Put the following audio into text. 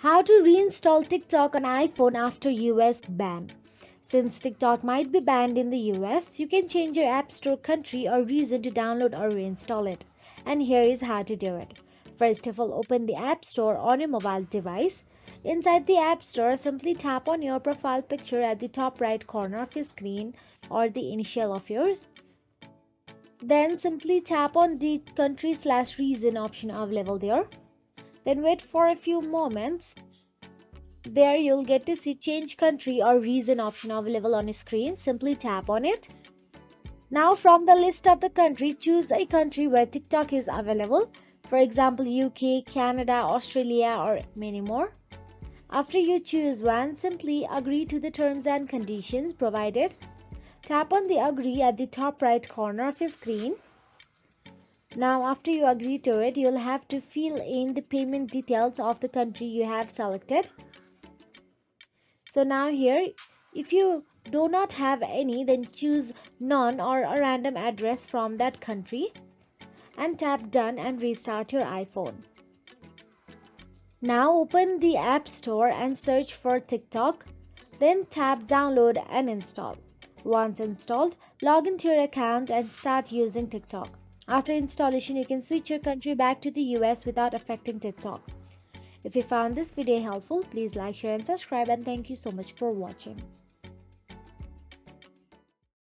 How to reinstall TikTok on iPhone after US ban. Since TikTok might be banned in the US, you can change your App Store country or region to download or reinstall it. And here is how to do it. First of all, open the App Store on your mobile device. Inside the App Store, simply tap on your profile picture at the top right corner of your screen or the initial of yours. Then simply tap on the country/region option available there. Then wait for a few moments. There you'll get to see change country or region option available on your screen. Simply tap on it. Now from the list of the country, choose a country where TikTok is available. For example, UK, Canada, Australia or many more. After you choose one, simply agree to the terms and conditions provided. Tap on the agree at the top right corner of your screen. Now after you agree to it, you'll have to fill in the payment details of the country you have selected. So now here, if you do not have any, then choose none or a random address from that country and tap done and restart your iPhone. Now open the App Store and search for TikTok. Then tap download and install. Once installed, log into your account and start using TikTok. After installation, you can switch your country back to the US without affecting TikTok. If you found this video helpful, please like, share and subscribe, and thank you so much for watching.